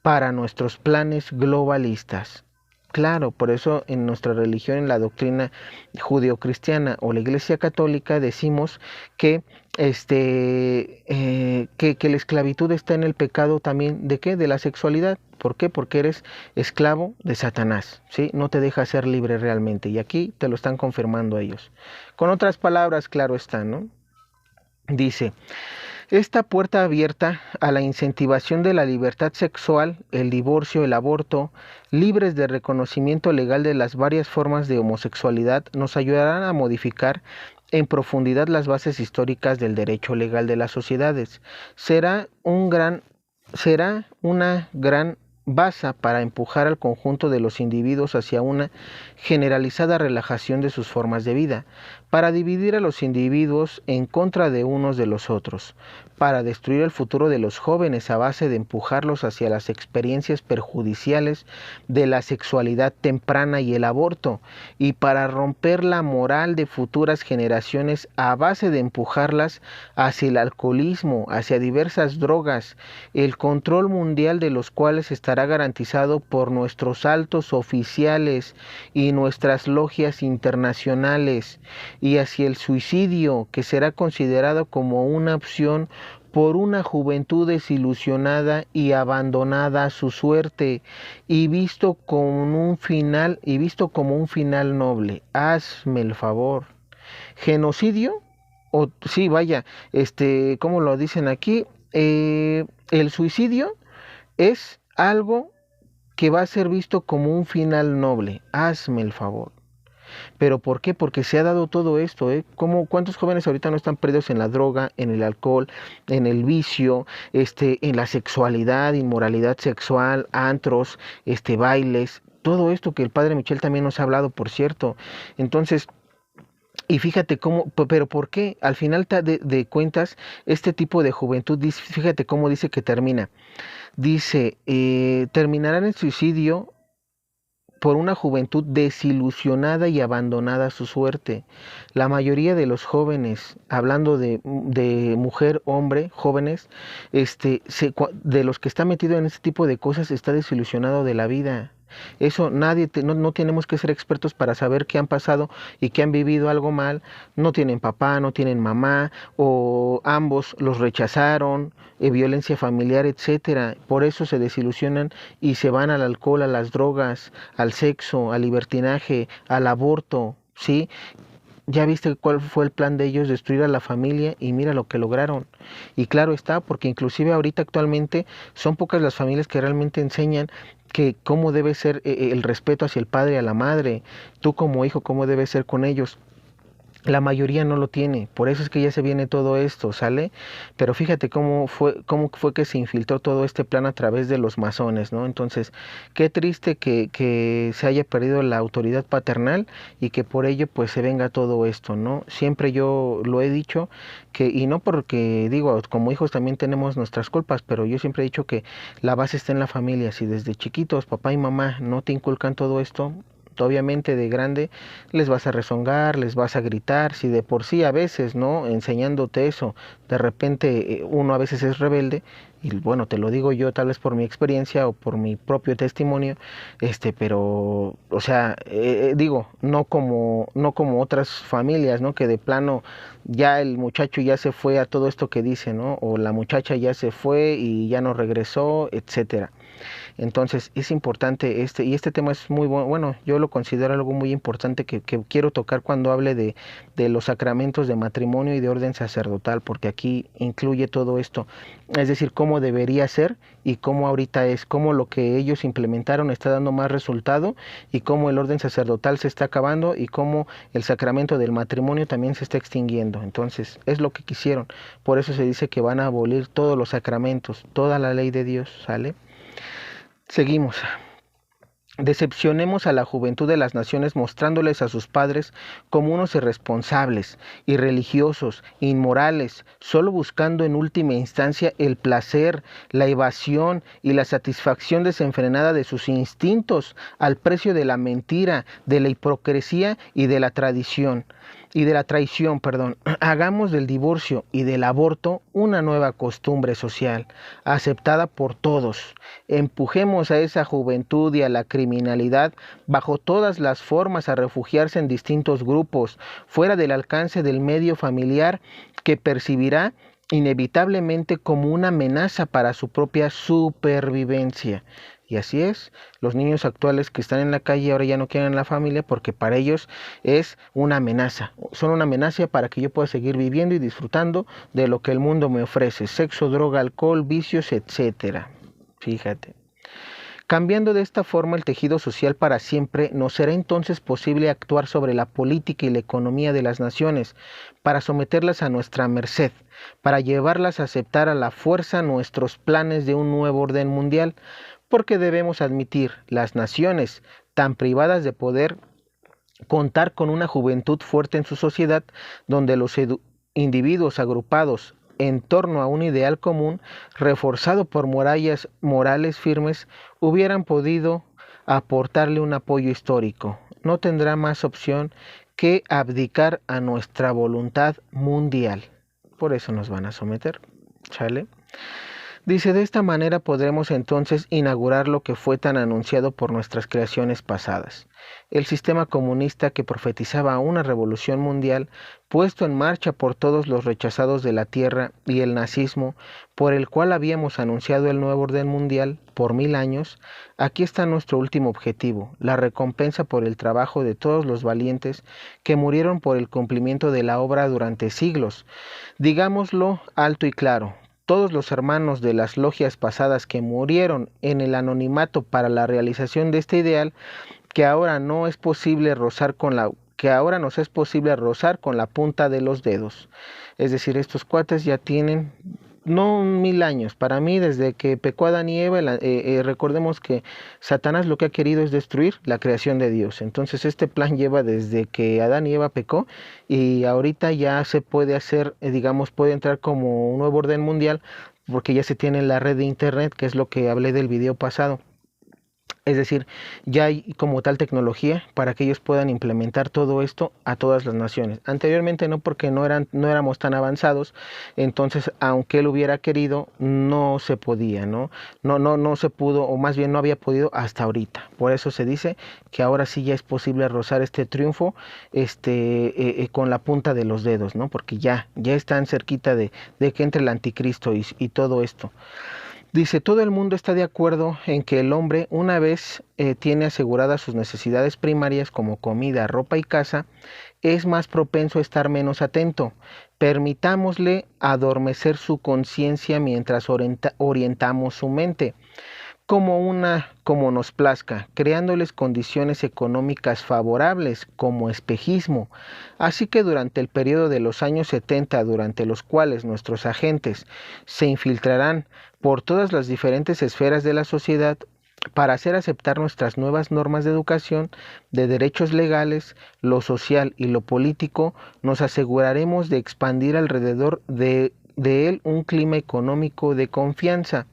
para nuestros planes globalistas. Claro, por eso en nuestra religión, en la doctrina judeocristiana o la Iglesia Católica, decimos que que la esclavitud está en el pecado también ¿de qué? De la sexualidad. ¿Por qué? Porque eres esclavo de Satanás, ¿sí? No te deja ser libre realmente. Y aquí te lo están confirmando ellos. Con otras palabras, claro está, ¿no? Dice, Esta puerta abierta a la incentivación de la libertad sexual, el divorcio, el aborto, libres de reconocimiento legal de las varias formas de homosexualidad, nos ayudarán a modificar en profundidad las bases históricas del derecho legal de las sociedades. Será una gran base para empujar al conjunto de los individuos hacia una generalizada relajación de sus formas de vida, para dividir a los individuos en contra de unos de los otros, para destruir el futuro de los jóvenes a base de empujarlos hacia las experiencias perjudiciales de la sexualidad temprana y el aborto, y para romper la moral de futuras generaciones a base de empujarlas hacia el alcoholismo, hacia diversas drogas, el control mundial de los cuales estará garantizado por nuestros altos oficiales y nuestras logias internacionales, y hacia el suicidio, que será considerado como una opción por una juventud desilusionada y abandonada a su suerte, y visto como un final noble. Hazme el favor. Genocidio, o sí, vaya, ¿cómo lo dicen aquí? El suicidio es algo que va a ser visto como un final noble. Hazme el favor. ¿Pero por qué? Porque se ha dado todo esto, ¿eh? ¿Cuántos jóvenes ahorita no están perdidos en la droga, en el alcohol, en el vicio, en la sexualidad, inmoralidad sexual, antros, bailes? Todo esto que el padre Michel también nos ha hablado, por cierto. Entonces, y fíjate pero ¿por qué? Al final de cuentas, este tipo de juventud, fíjate cómo dice que termina. Dice, terminarán en suicidio por una juventud desilusionada y abandonada a su suerte. La mayoría de los jóvenes, hablando de mujer, hombre, jóvenes, de los que está metido en este tipo de cosas, está desilusionado de la vida. Eso no tenemos que ser expertos para saber que han pasado y que han vivido algo mal. No tienen papá, no tienen mamá, o ambos los rechazaron, violencia familiar, etcétera. Por eso se desilusionan y se van al alcohol, a las drogas, al sexo, al libertinaje, al aborto, ¿sí? Ya viste cuál fue el plan de ellos, destruir a la familia, y mira lo que lograron. Y claro está, porque inclusive ahorita actualmente son pocas las familias que realmente enseñan que cómo debe ser el respeto hacia el padre y a la madre, tú como hijo, cómo debes ser con ellos. La mayoría no lo tiene, por eso es que ya se viene todo esto, ¿sale? Pero fíjate cómo fue que se infiltró todo este plan a través de los masones, ¿no? Entonces, qué triste que se haya perdido la autoridad paternal y que por ello pues se venga todo esto, ¿no? Siempre yo lo he dicho, y no porque digo, como hijos también tenemos nuestras culpas, pero yo siempre he dicho que la base está en la familia. Si desde chiquitos papá y mamá no te inculcan todo esto, obviamente de grande les vas a rezongar, les vas a gritar. Si de por sí a veces, ¿no? Enseñándote eso, de repente uno a veces es rebelde, y bueno, te lo digo yo tal vez por mi experiencia o por mi propio testimonio, pero, o sea, digo, no como otras familias, ¿no? Que de plano ya el muchacho ya se fue a todo esto que dice, ¿no? O la muchacha ya se fue y ya no regresó, etcétera. Entonces es importante y este tema es muy bueno, yo lo considero algo muy importante que quiero tocar cuando hable de los sacramentos de matrimonio y de orden sacerdotal, porque aquí incluye todo esto, es decir, cómo debería ser y cómo ahorita es, cómo lo que ellos implementaron está dando más resultado, y cómo el orden sacerdotal se está acabando, y cómo el sacramento del matrimonio también se está extinguiendo. Entonces es lo que quisieron, por eso se dice que van a abolir todos los sacramentos, toda la ley de Dios, ¿sale? Seguimos. Decepcionemos a la juventud de las naciones mostrándoles a sus padres como unos irresponsables, irreligiosos, inmorales, solo buscando en última instancia el placer, la evasión y la satisfacción desenfrenada de sus instintos al precio de la mentira, de la hipocresía y de la traición. Hagamos del divorcio y del aborto una nueva costumbre social, aceptada por todos. Empujemos a esa juventud y a la criminalidad bajo todas las formas a refugiarse en distintos grupos, fuera del alcance del medio familiar, que percibirá inevitablemente como una amenaza para su propia supervivencia. Y así es, los niños actuales que están en la calle ahora ya no quieren la familia porque para ellos es una amenaza. Son una amenaza para que yo pueda seguir viviendo y disfrutando de lo que el mundo me ofrece. Sexo, droga, alcohol, vicios, etcétera. Fíjate. Cambiando de esta forma el tejido social para siempre, nos será entonces posible actuar sobre la política y la economía de las naciones, para someterlas a nuestra merced, para llevarlas a aceptar a la fuerza nuestros planes de un nuevo orden mundial, porque debemos admitir, las naciones, tan privadas de poder contar con una juventud fuerte en su sociedad, donde los individuos agrupados en torno a un ideal común, reforzado por murallas morales firmes, hubieran podido aportarle un apoyo histórico. No tendrá más opción que abdicar a nuestra voluntad mundial. Por eso nos van a someter. ¿Sale? Dice, de esta manera podremos entonces inaugurar lo que fue tan anunciado por nuestras creaciones pasadas. El sistema comunista que profetizaba una revolución mundial, puesto en marcha por todos los rechazados de la tierra, y el nazismo, por el cual habíamos anunciado el nuevo orden mundial por 1000 años, aquí está nuestro último objetivo, la recompensa por el trabajo de todos los valientes que murieron por el cumplimiento de la obra durante siglos. Digámoslo alto y claro. Todos los hermanos de las logias pasadas que murieron en el anonimato para la realización de este ideal, que ahora nos es posible rozar con la punta de los dedos. Es decir, estos cuates ya tienen no 1000 años. Para mí, desde que pecó Adán y Eva, recordemos que Satanás lo que ha querido es destruir la creación de Dios. Entonces este plan lleva desde que Adán y Eva pecó, y ahorita ya se puede hacer, puede entrar como un nuevo orden mundial, porque ya se tiene la red de internet, que es lo que hablé del video pasado. Es decir, ya hay como tal tecnología para que ellos puedan implementar todo esto a todas las naciones. Anteriormente no, porque no éramos tan avanzados, entonces aunque él hubiera querido, no se podía, no se pudo, o más bien no había podido hasta ahorita. Por eso se dice que ahora sí ya es posible rozar este triunfo con la punta de los dedos, porque ya están cerquita de que entre el anticristo y todo esto. Dice, todo el mundo está de acuerdo en que el hombre, una vez tiene aseguradas sus necesidades primarias como comida, ropa y casa, es más propenso a estar menos atento. Permitámosle adormecer su conciencia mientras orientamos su mente, como nos plazca, creándoles condiciones económicas favorables como espejismo. Así que durante el periodo de los años 70, durante los cuales nuestros agentes se infiltrarán por todas las diferentes esferas de la sociedad para hacer aceptar nuestras nuevas normas de educación, de derechos legales, lo social y lo político, nos aseguraremos de expandir alrededor de él un clima económico de confianza.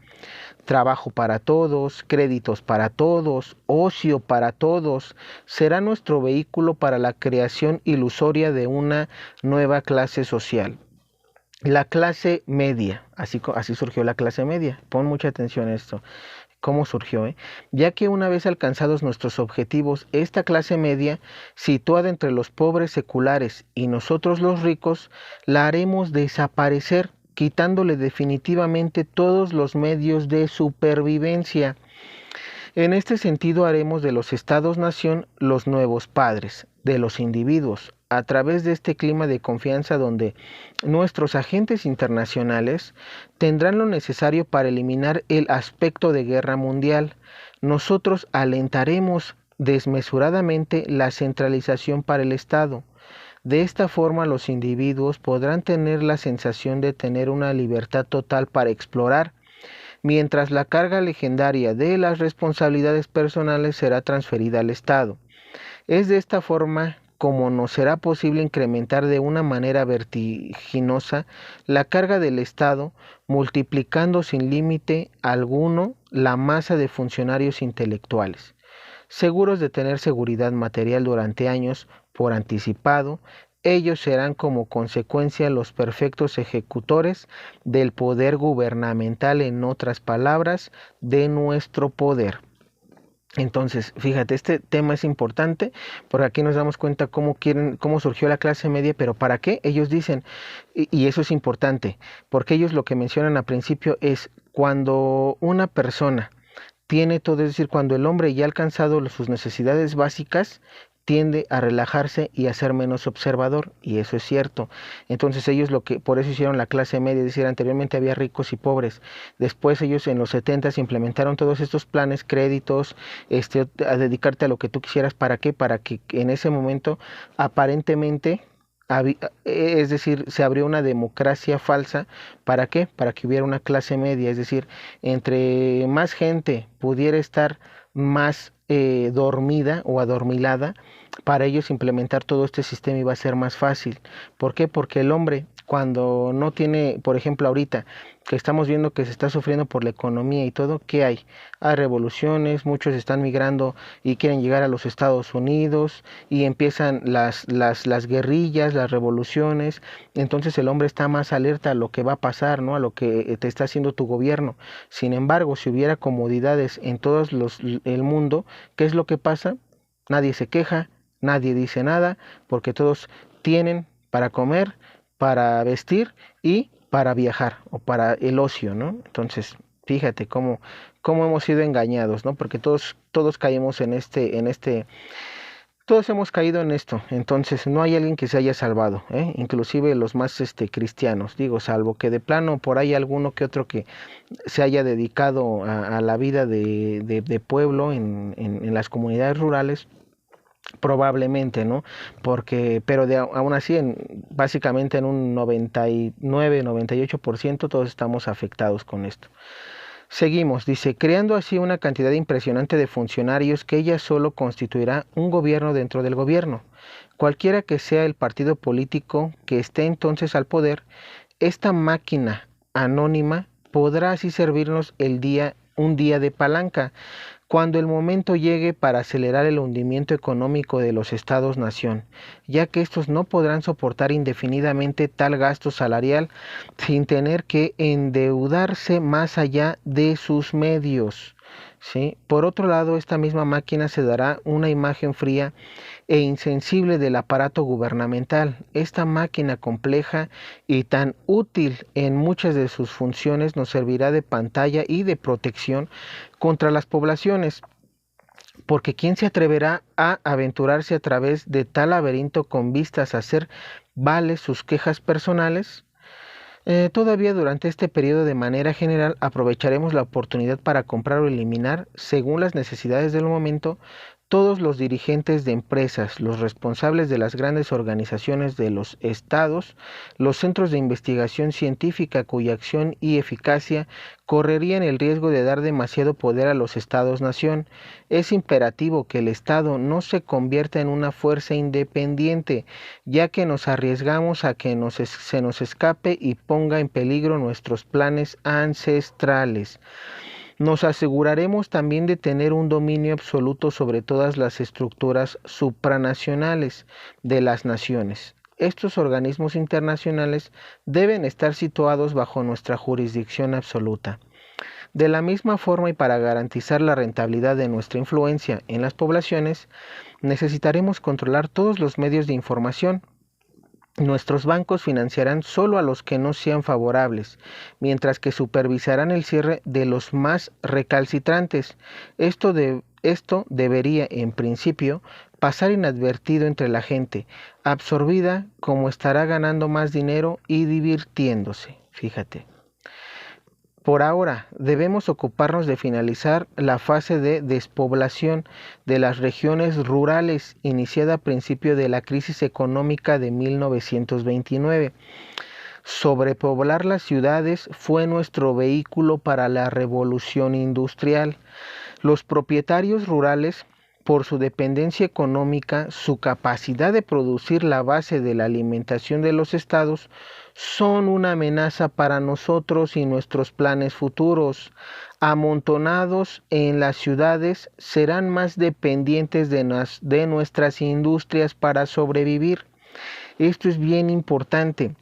Trabajo para todos, créditos para todos, ocio para todos, será nuestro vehículo para la creación ilusoria de una nueva clase social. La clase media, así surgió la clase media. Pon mucha atención a esto. ¿Cómo surgió? Ya que una vez alcanzados nuestros objetivos, esta clase media, situada entre los pobres seculares y nosotros los ricos, la haremos desaparecer, quitándole definitivamente todos los medios de supervivencia. En este sentido haremos de los estados-nación los nuevos padres de los individuos, a través de este clima de confianza donde nuestros agentes internacionales tendrán lo necesario para eliminar el aspecto de guerra mundial. Nosotros alentaremos desmesuradamente la centralización para el Estado. De esta forma los individuos podrán tener la sensación de tener una libertad total para explorar, mientras la carga legendaria de las responsabilidades personales será transferida al Estado. Es de esta forma como nos será posible incrementar de una manera vertiginosa la carga del Estado, multiplicando sin límite alguno la masa de funcionarios intelectuales, seguros de tener seguridad material durante años por anticipado. Ellos serán como consecuencia los perfectos ejecutores del poder gubernamental, en otras palabras, de nuestro poder. Entonces, fíjate, este tema es importante porque aquí nos damos cuenta cómo surgió la clase media, pero ¿para qué? Ellos dicen, y eso es importante, porque ellos lo que mencionan al principio es cuando una persona tiene todo, es decir, cuando el hombre ya ha alcanzado sus necesidades básicas, tiende a relajarse y a ser menos observador, y eso es cierto. Entonces ellos por eso hicieron la clase media, es decir, anteriormente había ricos y pobres. Después ellos en los 70 implementaron todos estos planes, créditos, a dedicarte a lo que tú quisieras. ¿Para qué? Para que en ese momento aparentemente es decir, se abrió una democracia falsa. ¿Para qué? Para que hubiera una clase media, es decir, entre más gente pudiera estar más dormida o adormilada, para ellos implementar todo este sistema iba a ser más fácil. ¿Por qué? Porque el hombre, cuando no tiene, por ejemplo, ahorita que estamos viendo que se está sufriendo por la economía y todo, ¿qué hay? Hay revoluciones, muchos están migrando y quieren llegar a los Estados Unidos y empiezan las guerrillas, las revoluciones. Entonces el hombre está más alerta a lo que va a pasar, ¿no? A lo que te está haciendo tu gobierno. Sin embargo, si hubiera comodidades en todo el mundo, ¿qué es lo que pasa? Nadie se queja, nadie dice nada, porque todos tienen para comer, para vestir y para viajar o para el ocio, ¿no? Entonces, fíjate cómo hemos sido engañados, ¿no? Porque todos caímos todos hemos caído en esto. Entonces no hay alguien que se haya salvado, ¿eh? Inclusive los más cristianos, digo, salvo que de plano por ahí alguno que otro que se haya dedicado a la vida de pueblo en las comunidades rurales, probablemente, ¿no? Pero aún así, básicamente en un 99, 98% todos estamos afectados con esto. Seguimos, dice, creando así una cantidad impresionante de funcionarios que ella solo constituirá un gobierno dentro del gobierno. Cualquiera que sea el partido político que esté entonces al poder, esta máquina anónima podrá así servirnos un día de palanca, cuando el momento llegue para acelerar el hundimiento económico de los estados-nación, ya que estos no podrán soportar indefinidamente tal gasto salarial sin tener que endeudarse más allá de sus medios. ¿Sí? Por otro lado, esta misma máquina se dará una imagen fría e insensible del aparato gubernamental. Esta máquina compleja y tan útil en muchas de sus funciones nos servirá de pantalla y de protección contra las poblaciones, porque ¿quién se atreverá a aventurarse a través de tal laberinto con vistas a hacer vale sus quejas personales? Todavía durante este periodo de manera general aprovecharemos la oportunidad para comprar o eliminar, según las necesidades del momento, todos los dirigentes de empresas, los responsables de las grandes organizaciones de los estados, los centros de investigación científica cuya acción y eficacia correrían el riesgo de dar demasiado poder a los estados-nación. Es imperativo que el Estado no se convierta en una fuerza independiente, ya que nos arriesgamos a que se nos escape y ponga en peligro nuestros planes ancestrales. Nos aseguraremos también de tener un dominio absoluto sobre todas las estructuras supranacionales de las naciones. Estos organismos internacionales deben estar situados bajo nuestra jurisdicción absoluta. De la misma forma y para garantizar la rentabilidad de nuestra influencia en las poblaciones, necesitaremos controlar todos los medios de información. Nuestros bancos financiarán solo a los que no sean favorables, mientras que supervisarán el cierre de los más recalcitrantes. Esto debería, en principio, pasar inadvertido entre la gente, absorbida como estará ganando más dinero y divirtiéndose. Fíjate. Por ahora, debemos ocuparnos de finalizar la fase de despoblación de las regiones rurales iniciada a principio de la crisis económica de 1929. Sobrepoblar las ciudades fue nuestro vehículo para la revolución industrial. Los propietarios rurales, por su dependencia económica, su capacidad de producir la base de la alimentación de los estados, son una amenaza para nosotros y nuestros planes futuros. Amontonados en las ciudades, serán más dependientes de nuestras industrias para sobrevivir. Esto es bien importante.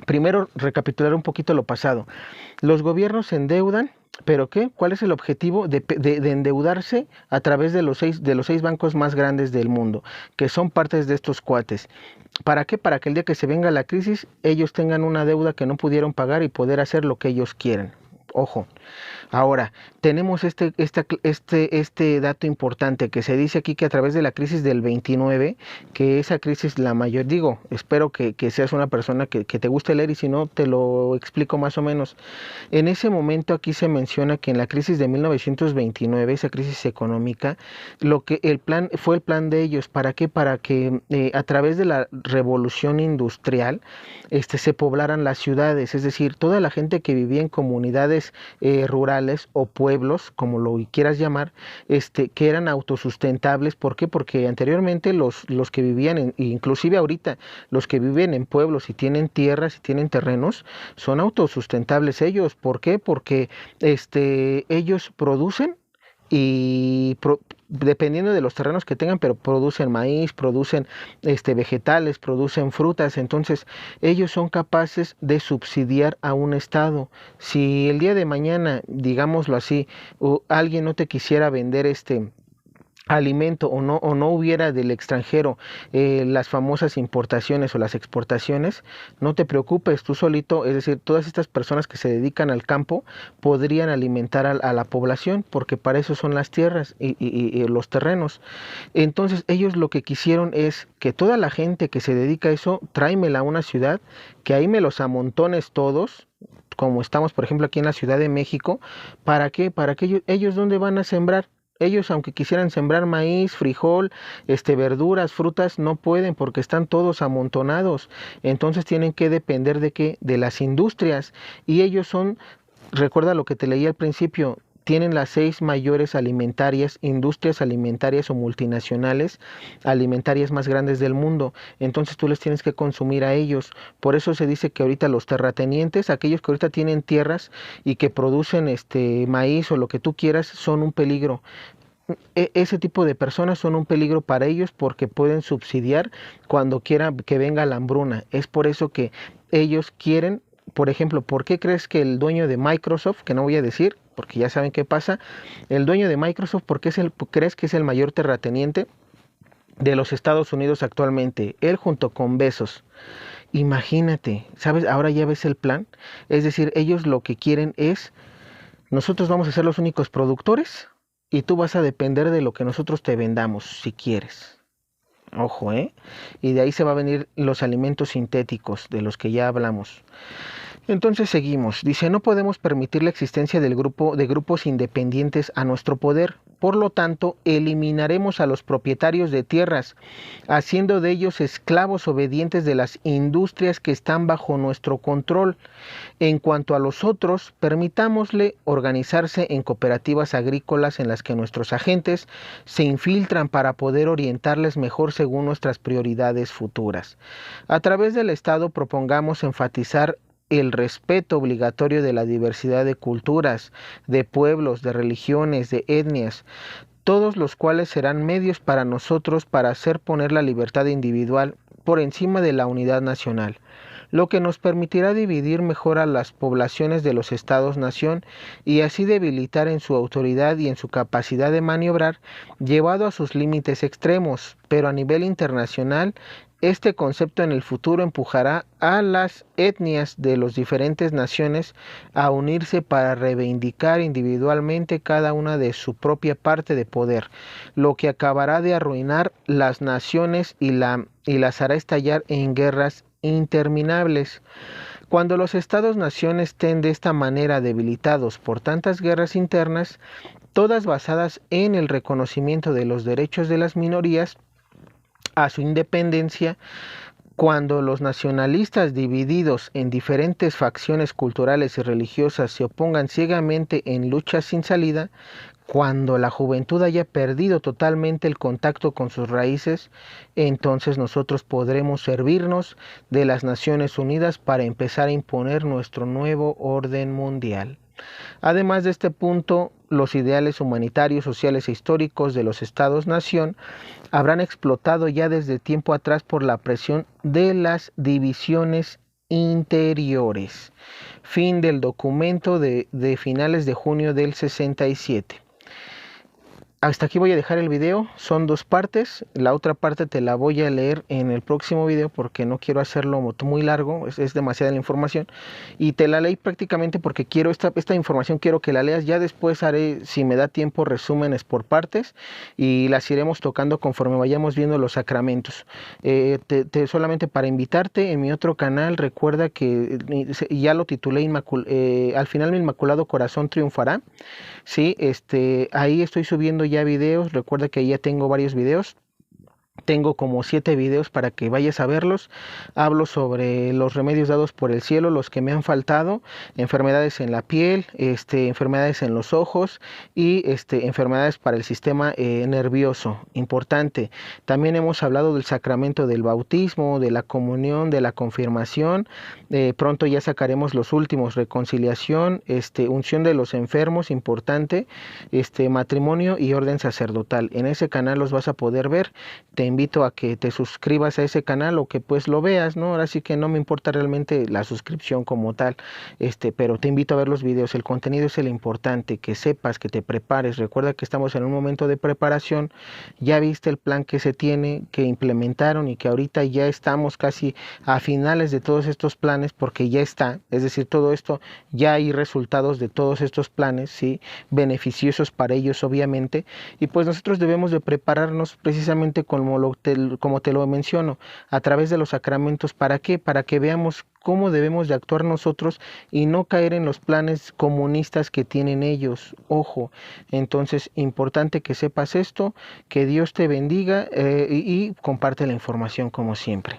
Primero, recapitular un poquito lo pasado. Los gobiernos se endeudan, ¿pero qué? ¿Cuál es el objetivo de endeudarse a través de los seis bancos más grandes del mundo, que son partes de estos cuates? ¿Para qué? Para que el día que se venga la crisis, ellos tengan una deuda que no pudieron pagar y poder hacer lo que ellos quieren. Ojo. Ahora, tenemos este dato importante que se dice aquí que a través de la crisis del 29, que esa crisis la mayor, digo, espero que seas una persona que te guste leer y si no, te lo explico más o menos. En ese momento aquí se menciona que en la crisis de 1929, esa crisis económica, lo que el plan fue el plan de ellos, ¿para qué? Para que a través de la revolución industrial, se poblaran las ciudades, es decir, toda la gente que vivía en comunidades rurales o pueblos, como lo quieras llamar, que eran autosustentables. ¿Por qué? Porque anteriormente los que vivían, inclusive ahorita, los que viven en pueblos y tienen tierras y tienen terrenos, son autosustentables ellos. ¿Por qué? Porque ellos producen y dependiendo de los terrenos que tengan, pero producen maíz, producen vegetales, producen frutas, entonces ellos son capaces de subsidiar a un estado. Si el día de mañana, digámoslo así, alguien no te quisiera vender alimento o no hubiera del extranjero las famosas importaciones o las exportaciones, no te preocupes, tú solito, es decir, todas estas personas que se dedican al campo podrían alimentar a la población, porque para eso son las tierras y los terrenos. Entonces ellos lo que quisieron es que toda la gente que se dedica a eso, tráemela a una ciudad, que ahí me los amontones todos, como estamos por ejemplo aquí en la Ciudad de México. ¿Para qué? Para que ellos ¿dónde van a sembrar? Ellos, aunque quisieran sembrar maíz, frijol, verduras, frutas, no pueden porque están todos amontonados. Entonces tienen que depender de qué, de las industrias. Y ellos son, recuerda lo que te leí al principio, tienen las 6 mayores industrias alimentarias o multinacionales alimentarias más grandes del mundo. Entonces tú les tienes que consumir a ellos. Por eso se dice que ahorita los terratenientes, aquellos que ahorita tienen tierras y que producen maíz o lo que tú quieras, son un peligro. Ese tipo de personas son un peligro para ellos porque pueden subsidiar cuando quiera que venga la hambruna. Es por eso que ellos quieren, por ejemplo, ¿por qué crees que el dueño de Microsoft, que no voy a decir, porque ya saben qué pasa, el dueño de Microsoft, ¿por qué crees que es el mayor terrateniente de los Estados Unidos actualmente? Él junto con Bezos. Imagínate, ¿sabes? Ahora ya ves el plan. Es decir, ellos lo que quieren es, nosotros vamos a ser los únicos productores y tú vas a depender de lo que nosotros te vendamos, si quieres. Ojo, ¿eh? Y de ahí se va a venir los alimentos sintéticos de los que ya hablamos. Entonces seguimos. Dice, no podemos permitir la existencia de grupos independientes a nuestro poder. Por lo tanto, eliminaremos a los propietarios de tierras, haciendo de ellos esclavos obedientes de las industrias que están bajo nuestro control. En cuanto a los otros, permitámosle organizarse en cooperativas agrícolas en las que nuestros agentes se infiltran para poder orientarles mejor según nuestras prioridades futuras. A través del Estado propongamos enfatizar el respeto obligatorio de la diversidad de culturas, de pueblos, de religiones, de etnias, todos los cuales serán medios para nosotros para hacer poner la libertad individual por encima de la unidad nacional, lo que nos permitirá dividir mejor a las poblaciones de los estados-nación y así debilitar en su autoridad y en su capacidad de maniobrar, llevado a sus límites extremos, pero a nivel internacional. Este concepto en el futuro empujará a las etnias de las diferentes naciones a unirse para reivindicar individualmente cada una de su propia parte de poder, lo que acabará de arruinar las naciones y las hará estallar en guerras interminables. Cuando los estados-nación estén de esta manera debilitados por tantas guerras internas, todas basadas en el reconocimiento de los derechos de las minorías, a su independencia, cuando los nacionalistas divididos en diferentes facciones culturales y religiosas se opongan ciegamente en luchas sin salida, cuando la juventud haya perdido totalmente el contacto con sus raíces, entonces nosotros podremos servirnos de las Naciones Unidas para empezar a imponer nuestro nuevo orden mundial. Además de este punto, los ideales humanitarios, sociales e históricos de los estados-nación habrán explotado ya desde tiempo atrás por la presión de las divisiones interiores. Fin del documento de finales de junio del 67. hasta aquí voy a dejar el video, son 2 partes, la otra parte te la voy a leer en el próximo video porque no quiero hacerlo muy largo, es demasiada la información, y te la leí prácticamente porque quiero esta información, quiero que la leas, ya después haré, si me da tiempo, resúmenes por partes y las iremos tocando conforme vayamos viendo los sacramentos. Solamente para invitarte, en mi otro canal, recuerda que ya lo titulé al final mi Inmaculado Corazón triunfará. Sí, ahí estoy subiendo ya videos, recuerda que ahí ya tengo varios videos. Tengo como 7 videos para que vayas a verlos. Hablo sobre los remedios dados por el cielo, los que me han faltado, enfermedades en la piel, enfermedades en los ojos y enfermedades para el sistema nervioso. Importante. También hemos hablado del sacramento del bautismo, de la comunión, de la confirmación. Pronto ya sacaremos los últimos, reconciliación, unción de los enfermos, importante, matrimonio y orden sacerdotal. En ese canal los vas a poder ver. Te invito a que te suscribas a ese canal o que pues lo veas, ¿no? Ahora sí que no me importa realmente la suscripción como tal, pero te invito a ver los videos. El contenido es el importante, que sepas, que te prepares. Recuerda que estamos en un momento de preparación. Ya viste el plan que se tiene, que implementaron y que ahorita ya estamos casi a finales de todos estos planes porque ya está, es decir, todo esto, ya hay resultados de todos estos planes, ¿sí? Beneficiosos para ellos obviamente, y pues nosotros debemos de prepararnos precisamente como te lo menciono, a través de los sacramentos. ¿Para qué? Para que veamos cómo debemos de actuar nosotros y no caer en los planes comunistas que tienen ellos. Ojo, entonces importante que sepas esto, que Dios te bendiga y comparte la información como siempre.